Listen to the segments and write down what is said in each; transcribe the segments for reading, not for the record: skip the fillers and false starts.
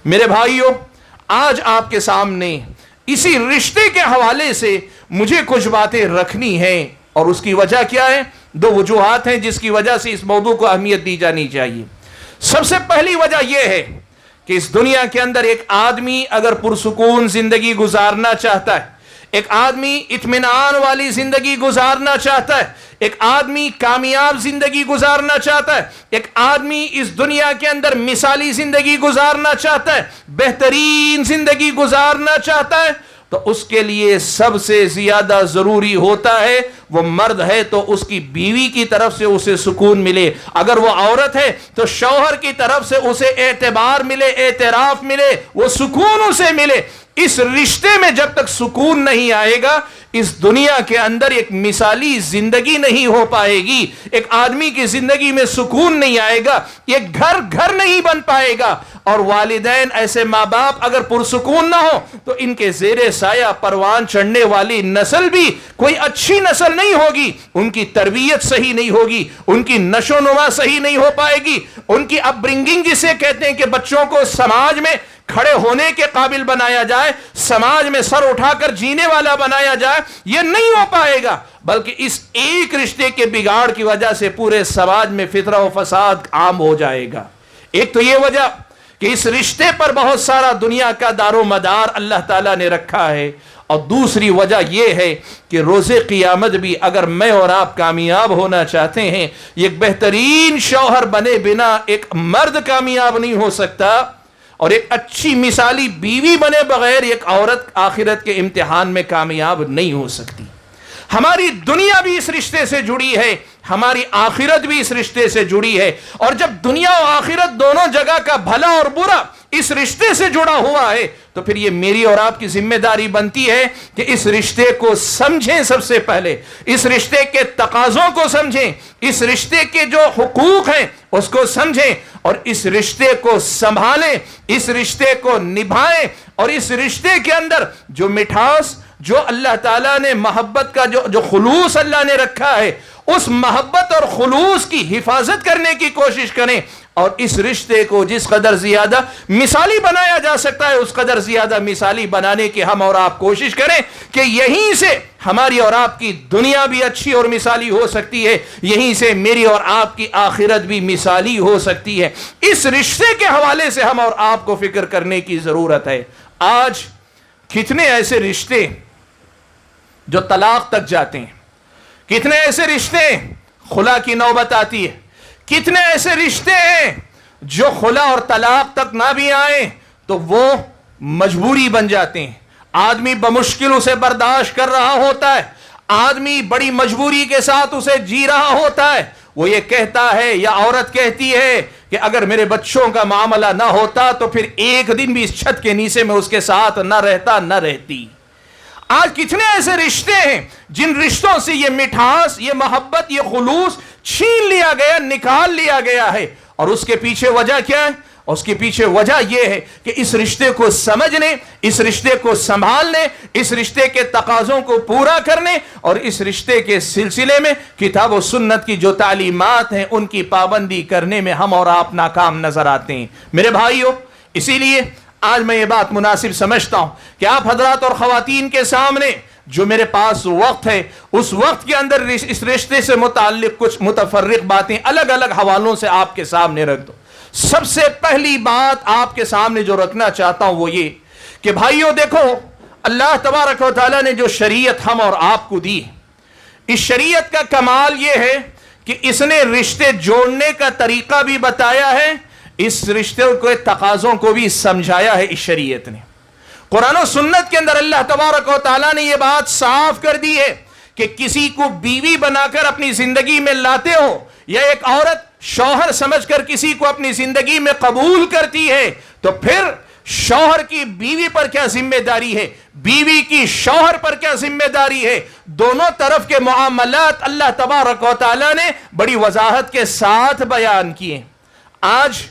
میرے بھائیوں، آج آپ کے سامنے اسی رشتے کے حوالے سے مجھے کچھ باتیں رکھنی ہیں، اور اس کی وجہ کیا ہے؟ دو وجوہات ہیں جس کی وجہ سے اس موضوع کو اہمیت دی جانی چاہیے۔ سب سے پہلی وجہ یہ ہے کہ اس دنیا کے اندر ایک آدمی اگر پرسکون زندگی گزارنا چاہتا ہے، ایک آدمی اطمینان والی زندگی گزارنا چاہتا ہے، ایک آدمی کامیاب زندگی گزارنا چاہتا ہے، ایک آدمی اس دنیا کے اندر مثالی زندگی گزارنا چاہتا ہے، بہترین زندگی گزارنا چاہتا ہے، تو اس کے لیے سب سے زیادہ ضروری ہوتا ہے، وہ مرد ہے تو اس کی بیوی کی طرف سے اسے سکون ملے، اگر وہ عورت ہے تو شوہر کی طرف سے اسے اعتبار ملے، اعتراف ملے، وہ سکون اسے ملے۔ اس رشتے میں جب تک سکون نہیں آئے گا، اس دنیا کے اندر ایک مثالی زندگی نہیں ہو پائے گی، ایک آدمی کی زندگی میں سکون نہیں آئے گا، ایک گھر نہیں بن پائے گا۔ اور والدین، ایسے ماں باپ اگر پرسکون نہ ہو تو ان کے زیر سایہ پروان چڑھنے والی نسل بھی کوئی اچھی نسل نہیں ہوگی، ان کی تربیت صحیح نہیں ہوگی، ان کی نشو و نما صحیح نہیں ہو پائے گی، ان کی اپ برنگنگ جسے کہتے ہیں کہ بچوں کو سماج میں کھڑے ہونے کے قابل بنایا جائے، سماج میں سر اٹھا کر جینے والا بنایا جائے، یہ نہیں ہو پائے گا، بلکہ اس ایک رشتے کے بگاڑ کی وجہ سے پورے سماج میں فتنہ و فساد عام ہو جائے گا۔ ایک تو یہ وجہ کہ اس رشتے پر بہت سارا دنیا کا دار و مدار اللہ تعالیٰ نے رکھا ہے، اور دوسری وجہ یہ ہے کہ روز قیامت بھی اگر میں اور آپ کامیاب ہونا چاہتے ہیں، ایک بہترین شوہر بنے بنا ایک مرد کامیاب نہیں ہو سکتا، اور ایک اچھی مثالی بیوی بنے بغیر ایک عورت آخرت کے امتحان میں کامیاب نہیں ہو سکتی۔ ہماری دنیا بھی اس رشتے سے جڑی ہے، ہماری آخرت بھی اس رشتے سے جڑی ہے، اور جب دنیا و آخرت دونوں جگہ کا بھلا اور برا اس رشتے سے جڑا ہوا ہے تو پھر یہ میری اور آپ کی ذمہ داری بنتی ہے کہ اس رشتے کو سمجھیں، سب سے پہلے اس رشتے کے تقاضوں کو سمجھیں، اس رشتے کے جو حقوق ہیں اس کو سمجھیں، اور اس رشتے کو سنبھالیں، اس رشتے کو نبھائیں، اور اس رشتے کے اندر جو مٹھاس، جو اللہ تعالیٰ نے محبت کا جو خلوص اللہ نے رکھا ہے، اس محبت اور خلوص کی حفاظت کرنے کی کوشش کریں، اور اس رشتے کو جس قدر زیادہ مثالی بنایا جا سکتا ہے اس قدر زیادہ مثالی بنانے کی ہم اور آپ کوشش کریں کہ یہیں سے ہماری اور آپ کی دنیا بھی اچھی اور مثالی ہو سکتی ہے، یہیں سے میری اور آپ کی آخرت بھی مثالی ہو سکتی ہے۔ اس رشتے کے حوالے سے ہم اور آپ کو فکر کرنے کی ضرورت ہے۔ آج کتنے ایسے رشتے جو طلاق تک جاتے ہیں، کتنے ایسے رشتے خلا کی نوبت آتی ہے، کتنے ایسے رشتے ہیں جو خلا اور طلاق تک نہ بھی آئیں تو وہ مجبوری بن جاتے ہیں، آدمی بمشکل اسے برداشت کر رہا ہوتا ہے، آدمی بڑی مجبوری کے ساتھ اسے جی رہا ہوتا ہے، وہ یہ کہتا ہے یا عورت کہتی ہے کہ اگر میرے بچوں کا معاملہ نہ ہوتا تو پھر ایک دن بھی اس چھت کے نیچے میں اس کے ساتھ نہ رہتا نہ رہتی۔ آج کتنے ایسے رشتے ہیں جن رشتوں سے یہ مٹھاس، یہ محبت، یہ خلوص چھین لیا گیا، نکال لیا گیا ہے، اور اس کے پیچھے وجہ کیا ہے؟ اس کے پیچھے وجہ یہ ہے کہ اس رشتے کو سمجھنے، اس رشتے کو سنبھالنے، اس رشتے کے تقاضوں کو پورا کرنے، اور اس رشتے کے سلسلے میں کتاب و سنت کی جو تعلیمات ہیں ان کی پابندی کرنے میں ہم اور آپ ناکام نظر آتے ہیں۔ میرے بھائیوں، اسی لیے آج میں یہ بات مناسب سمجھتا ہوں کہ آپ حضرات اور خواتین کے سامنے جو میرے پاس وقت ہے، اس وقت کے اندر اس رشتے سے متعلق کچھ متفرق باتیں الگ الگ حوالوں سے آپ کے سامنے رکھ دو۔ سب سے پہلی بات آپ کے سامنے جو رکھنا چاہتا ہوں وہ یہ کہ بھائیوں دیکھو، اللہ تبارک و تعالیٰ نے جو شریعت ہم اور آپ کو دی، اس شریعت کا کمال یہ ہے کہ اس نے رشتے جوڑنے کا طریقہ بھی بتایا ہے، اس رشتے کے تقاضوں کو بھی سمجھایا ہے۔ اس شریعت نے قرآن و سنت کے اندر اللہ تبارک و تعالیٰ نے یہ بات صاف کر دی ہے کہ کسی کو بیوی بنا کر اپنی زندگی میں لاتے ہو، یا ایک عورت شوہر سمجھ کر کسی کو اپنی زندگی میں قبول کرتی ہے، تو پھر شوہر کی بیوی پر کیا ذمہ داری ہے، بیوی کی شوہر پر کیا ذمہ داری ہے، دونوں طرف کے معاملات اللہ تبارک و تعالیٰ نے بڑی وضاحت کے ساتھ بیان کیے۔ آج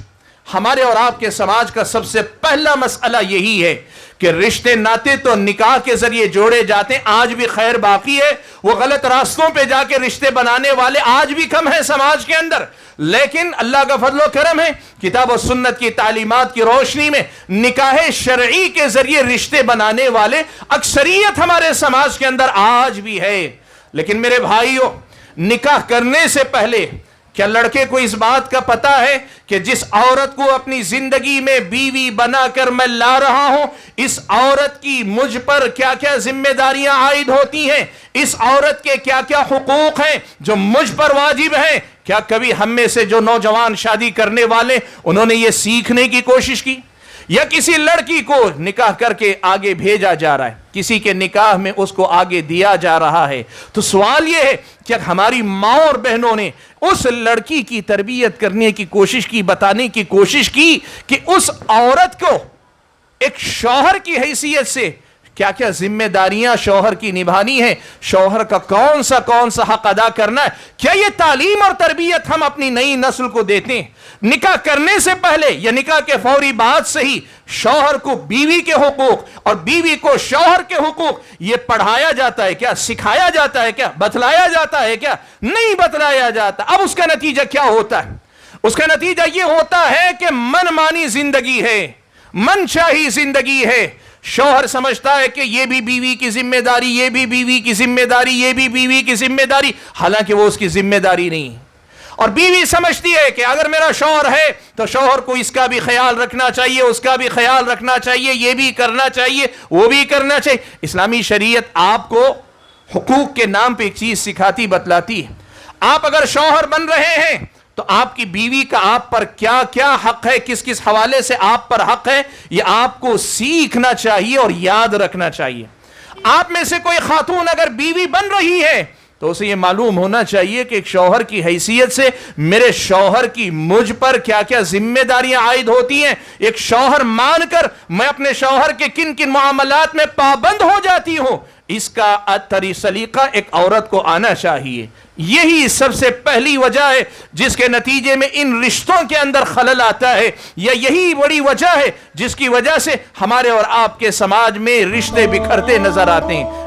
ہمارے اور آپ کے سماج کا سب سے پہلا مسئلہ یہی ہے کہ رشتے ناتے تو نکاح کے ذریعے جوڑے جاتے ہیں، آج بھی خیر باقی ہے، وہ غلط راستوں پہ جا کے رشتے بنانے والے آج بھی کم ہیں سماج کے اندر، لیکن اللہ کا فضل و کرم ہے، کتاب و سنت کی تعلیمات کی روشنی میں نکاح شرعی کے ذریعے رشتے بنانے والے اکثریت ہمارے سماج کے اندر آج بھی ہے۔ لیکن میرے بھائیوں، نکاح کرنے سے پہلے کیا لڑکے کو اس بات کا پتہ ہے کہ جس عورت کو اپنی زندگی میں بیوی بنا کر میں لا رہا ہوں، اس عورت کی مجھ پر کیا کیا ذمہ داریاں عائد ہوتی ہیں، اس عورت کے کیا کیا حقوق ہیں جو مجھ پر واجب ہیں؟ کیا کبھی ہم میں سے جو نوجوان شادی کرنے والے انہوں نے یہ سیکھنے کی کوشش کی؟ یا کسی لڑکی کو نکاح کر کے آگے بھیجا جا رہا ہے، کسی کے نکاح میں اس کو آگے دیا جا رہا ہے، تو سوال یہ ہے کہ ہماری ماں اور بہنوں نے اس لڑکی کی تربیت کرنے کی کوشش کی، بتانے کی کوشش کی کہ اس عورت کو ایک شوہر کی حیثیت سے کیا کیا ذمہ داریاں شوہر کی نبھانی ہیں، شوہر کا کون سا حق ادا کرنا ہے؟ کیا یہ تعلیم اور تربیت ہم اپنی نئی نسل کو دیتے ہیں؟ نکاح کرنے سے پہلے یا نکاح کے فوری بعد سے ہی شوہر کو بیوی کے حقوق اور بیوی کو شوہر کے حقوق یہ پڑھایا جاتا ہے کیا؟ سکھایا جاتا ہے کیا؟ بتلایا جاتا ہے کیا؟ نہیں بتلایا جاتا۔ اب اس کا نتیجہ کیا ہوتا ہے؟ اس کا نتیجہ یہ ہوتا ہے کہ من مانی زندگی ہے، من چاہی زندگی ہے۔ شوہر سمجھتا ہے کہ یہ بھی بیوی کی ذمہ داری، یہ بھی بیوی کی ذمہ داری، یہ بھی بیوی کی ذمہ داری، حالانکہ وہ اس کی ذمہ داری نہیں۔ اور بیوی سمجھتی ہے کہ اگر میرا شوہر ہے تو شوہر کو اس کا بھی خیال رکھنا چاہیے، اس کا بھی خیال رکھنا چاہیے، یہ بھی کرنا چاہیے، وہ بھی کرنا چاہیے۔ اسلامی شریعت آپ کو حقوق کے نام پہ ایک چیز سکھاتی، بتلاتی ہے۔ آپ اگر شوہر بن رہے ہیں تو آپ کی بیوی کا آپ پر کیا کیا حق ہے، کس کس حوالے سے آپ پر حق ہے، یہ آپ کو سیکھنا چاہیے اور یاد رکھنا چاہیے۔ آپ میں سے کوئی خاتون اگر بیوی بن رہی ہے تو اسے یہ معلوم ہونا چاہیے کہ ایک شوہر کی حیثیت سے میرے شوہر کی مجھ پر کیا کیا ذمہ داریاں عائد ہوتی ہیں۔ ایک شوہر مان کر میں اپنے شوہر کے کن کن معاملات میں پابند ہو جاتی ہوں، اس کا سلیقہ ایک عورت کو آنا چاہیے۔ یہی سب سے پہلی وجہ ہے جس کے نتیجے میں ان رشتوں کے اندر خلل آتا ہے، یا یہی بڑی وجہ ہے جس کی وجہ سے ہمارے اور آپ کے سماج میں رشتے بکھرتے نظر آتے ہیں۔